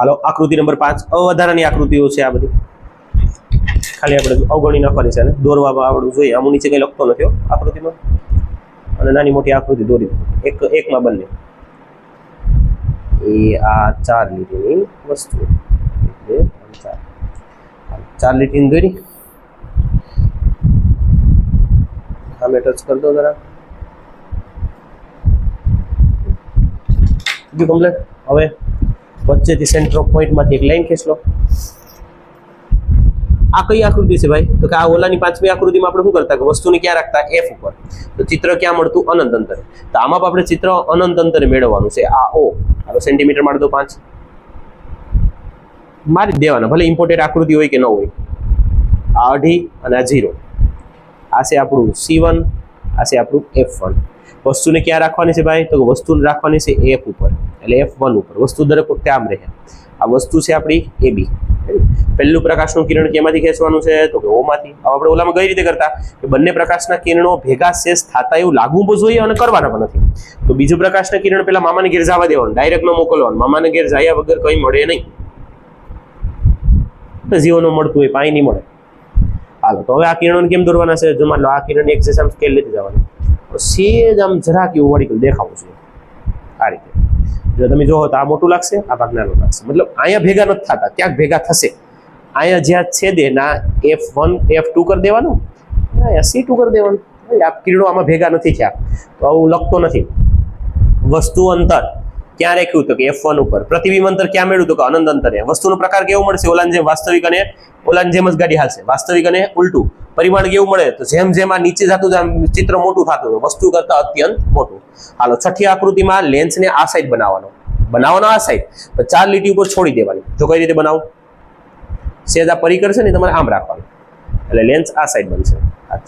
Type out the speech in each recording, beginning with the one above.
હાલો આકૃતિ નંબર 5 અવધારાની આકૃતિઓ છે આ બધી, ખાલી આપણે અવગણી નાખવાની છે અને દોરવામાં આવડવું જોઈએ. આમ નીચે કંઈ લખતો નથી આકૃતિમાં, અને નાની મોટી આકૃતિ દોરી એકમાં બંને. એ આ 4 લીટીની વસ્તુ, 1 2 3 4 લીટીની દોરી. આમે ટચ કરી દો જરા, બીજું કમ્પ્લીટ. હવે વચ્ચેથી સેન્ટર ઓફ પોઈન્ટમાંથી એક લાઈન ખેંચ લો. આ કઈ આકૃતિ છે ભાઈ? તો કે આ ઓલાની 5મી આકૃતિમાં આપણે શું કરતા કે વસ્તુને ક્યાં રાખતા? F ઉપર. તો ચિત્ર ક્યાં મળતું? અનંત અંતરે. તો આમાં આપણે ચિત્ર અનંત અંતરે મેળવવાનું છે. આ O હાલો સેન્ટીમીટર મારી દો 5, મારી દેવાના, ભલે ઇમ્પોર્ટેડ આકૃતિ હોય કે ન હોય. આ 2.5 અને આ 0. આ છે આપણું C1, આ છે આપણું F1. વસ્તુને ક્યાં રાખવાની છે ભાઈ? તો વસ્તુને રાખવાની છે F ઉપર, એટલે F1 ઉપર. વસ્તુ દરેક વખતે આમ રહે. આ વસ્તુ છે આપણી AB. પહેલું પ્રકાશનું કિરણ કેમાંથી ખેંચવાનું છે? તો કે O માંથી. હવે આપણે ઓલામાં કઈ રીતે કરતા કે બંને પ્રકાશના કિરણો ભેગા શેષ થતા એવું લાગવું જોઈએ અને કરવાના પણ નથી. તો બીજું પ્રકાશના કિરણ પેલા મામાને ઘેર જવા દેવાનું, ડાયરેક્ટ ન મોકલવાનું. મામાને ઘેર જાય વગર કંઈ મળે નહીં. જીવોનું મળતું હોય પાણી નહીં મળે. હાલો તો હવે આ કિરણોને કેમ દોરવાના છે? જો માન લો આ કિરણ એક આમ સ્કેલ લેતી જવાની, સેજ આમ જરાક એવું વર્ટિકલ દેખાવું છે આ રીતે. જો તમે જોવો તો આ મોટું લાગશે, આ ભાગ નાનો લાગશે. મતલબ અહીંયા ભેગા નથી થતા, ક્યાંક ભેગા થશે. અહીંયા જ્યાં છેદે ના F1 F2 કરી દેવાનું, અહીંયા C2 કરી દેવાનું. આ કિરણો આમાં ભેગા નથી થયા, તો આવું લખતો નથી. વસ્તુ અંતર ક્યાં રાખ્યું? તો કે F1 ઉપર. પ્રતિબિંબ અંતર ક્યાં મેળવ્યું? તો કે અનંત અંતરે. વસ્તુનો પ્રકાર કેવો મળશે? ઓલાની જેમ વાસ્તવિક અને ઓલાની જેમ જ ગાડી હાલશે, વાસ્તવિક અને ઉલટું. પરિમાણ કેવું મળે? તો જેમ જેમ આ નીચે જતું જાય ચિત્ર મોટું થતું વસ્તુ કરતા અત્યંત મોટું. હાલો છઠ્ઠી આકૃતિમાં લેન્સને આ સાઈડ બનાવવાનો આ સાઈડ, 4 લીટી ઉપર છોડી દેવાની. જો કઈ રીતે બનાવું? સેજ આ પરિકર છે ને તમારે આમ રાખવાનું, એટલે લેન્સ આ સાઈડ બનશે. આ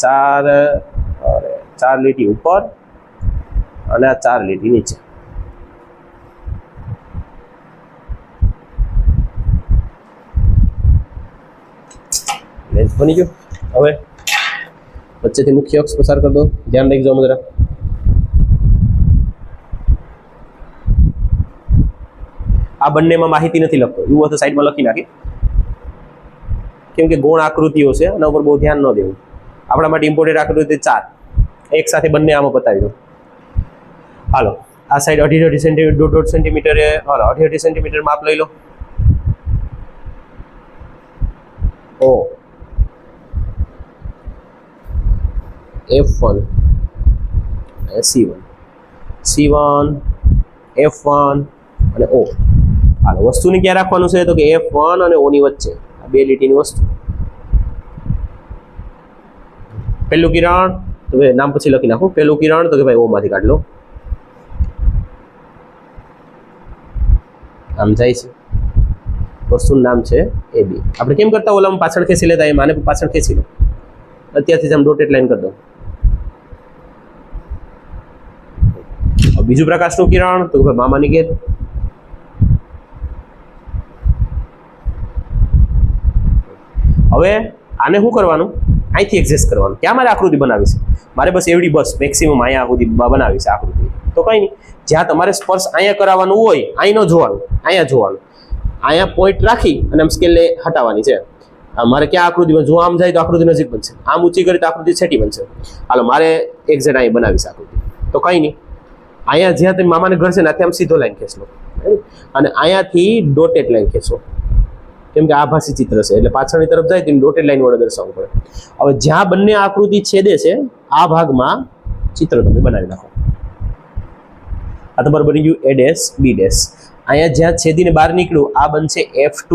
4 લીટી ઉપર અને આ 4 લીટી નીચે. લેન્સ બની ગયો. હવે વચ્ચેથી મુખ્ય અક્ષ પસાર કરી દો, ધ્યાન રાખજો જરા. આ બંનેમાં માહિતી નથી લખતો, એવું તો સાઈડમાં લખી નાખી, કેમ કે ગૌણ આકૃતિઓ છે એના ઉપર બહુ ધ્યાન ન દેવું. આપણા માટે ઇમ્પોર્ટેન્ટ આકૃતિ 4 એક સાથે બંને આમાં બતાવી દો. હાલો આ સાઈડ 2.5 સેન્ટીમીટર 1.5 સેન્ટીમીટર, હાલો 2.5 સેન્ટીમીટર માપ લઈ લો. O F1 C1 F1 અને O. હાલો વસ્તુને ક્યાં રાખવાનું છે? તો કે F1 અને O ની વચ્ચે, આ 2 લીટીની વસ્તુ. પહેલું કિરણ તો ભાઈ નામ પછી લખી નાખો. પહેલું કિરણ તો કે ભાઈ O માંથી કાઢ લો, આમ જાય છે. વસ્તુનું નામ છે AB. આપણે કેમ કરતા ઓલામાં પાછળ ખેંચી લેતા, એ માને પાછળ ખેંચી લો. અત્યારથી જ આમ ડોટેડ લાઈન કરી દો. બીજું પ્રકાશનું કિરણ તો ભાઈ મામાની ઘેર. હવે આને શું કરવાનું? અહીંથી એડજસ્ટ કરવાનું. ક્યાં મારે આકૃતિ બનાવી છે? મારે બસ એવડી, બસ મેક્સિમમ અહીંયા સુધી બનાવી છે આકૃતિ. તો કંઈ નહીં, જ્યાં તમારે સ્પર્શ અહીંયા કરાવવાનું હોય અહીં ન જોવાનું, અહીંયા જોવાનું. અહીંયા પોઈન્ટ રાખી અને આમ સ્કેલને હટાવવાની છે. મારે ક્યાં આકૃતિમાં જો આમ જાય તો આકૃતિ નજીક બનશે, આમ ઊંચી કરી તો આકૃતિ છેટી બનશે. હાલો મારે એક્ઝેક્ટ અહીં બનાવીશ આકૃતિ. તો કંઈ નહીં, અહીંયા જ્યાં તમે મામાને ઘર છે ને ત્યાંથી આમ સીધો લાઈન ખેંચલો અને અહીંયાથી ડોટેડ લાઈન ખેંચો, કેમ કે આભાસી ચિત્ર છે એટલે પાછળની તરફ જાય તો ડોટેડ લાઈન વડે દર્શાવવું પડે. હવે જ્યાં બંને આકૃતિ છેદે છે આ ભાગમાં ચિત્ર તમે બનાવી નાખો. આ તમારે બની ગયું A ડેશ B ડેશ. અહીંયા જ્યાં છેદીને બહાર નીકળ્યું આ બનશે F2,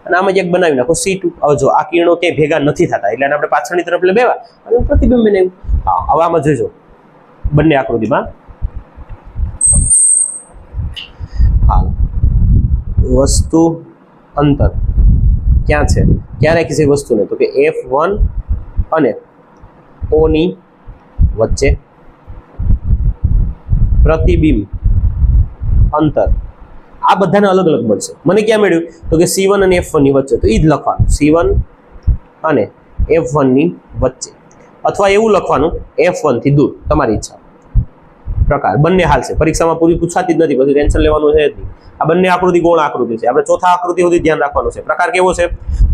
અને આમાં જ એક બનાવી નાખો C2. હવે જો આ કિરણો ક્યાંય ભેગા નથી થતા એટલે આપણે પાછળની તરફ લેવા અને પ્રતિબિંબ બનાવ્યું. હા હવે આમાં જોઈજો બંને આકૃતિમાં. હા વસ્તુ અંતર ક્યાં છે? ક્યાં રાખી છે વસ્તુને? તો કે F1 અને O ની વચ્ચે. પ્રતિબિંબ અંતર આ બધાને અલગ અલગ મળશે. મને ક્યાં મળ્યું? તો કે C1 અને F1 ની વચ્ચે. તો એ જ લખવાનું, C1 અને F1 ની વચ્ચે, અથવા એવું લખવાનું F1 થી દૂર, તમારી ઈચ્છા. પ્રકાર બંને હાલશે, પરીક્ષામાં પૂરી પૂછાતી જ નથી, બધું ટેન્શન લેવાનું છે જ નહીં. આ બંને આકૃતિ ગૌણ આકૃતિ છે. આપણે ચોથા આકૃતિ સુધી ધ્યાન રાખવાનું છે. પ્રકાર કેવો છે?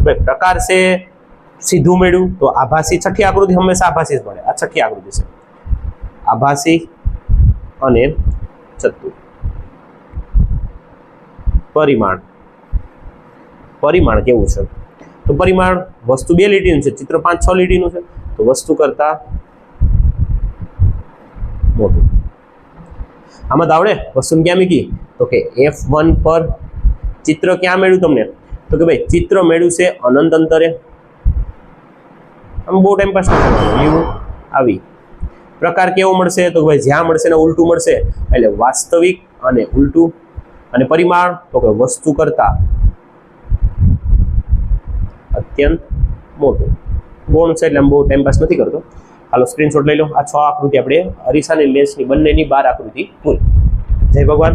ભાઈ પ્રકાર છે સીધું મેળ્યું તો આભાસી. છઠ્ઠી આકૃતિ હંમેશા આભાસી જ મળે. આ છઠ્ઠી આકૃતિ છે, આભાસી અને ચતુર. પરિમાણ, પરિમાણ કેવું છે? તો પરિમાણ વસ્તુ 2 લીટીનું છે, ચિત્ર 5-6 લીટીનું છે, તો વસ્તુ કરતા મોટું. આમાં તો આવડે વસ્તુ ક્યાં મૂકી? તો કે F1 પર ચિત્ર ક્યાં મેળવ્યું તમને? તો કે ભાઈ ચિત્ર મેળવ્યું છે અનંત અંતરે. આમ બહુ ટાઈમ પાસ કરવાનો. આવી પ્રકાર કેવો મળશે? તો ભાઈ જ્યાં મળશે ને ઉલટું મળશે, એટલે વાસ્તવિક અને ઉલટું. અને પરિમાણ તો કે વસ્તુ કરતા અત્યંત મોટું. ગૌણ છે એટલે આમ બહુ ટાઈમ પાસ નથી કરતો. હાલો સ્ક્રીનશોટ લઈ લો. આ 6 આકૃતિ આપણે અરીસાની લેન્સની બંનેની 12 આકૃતિ પૂરી. જય ભગવાન.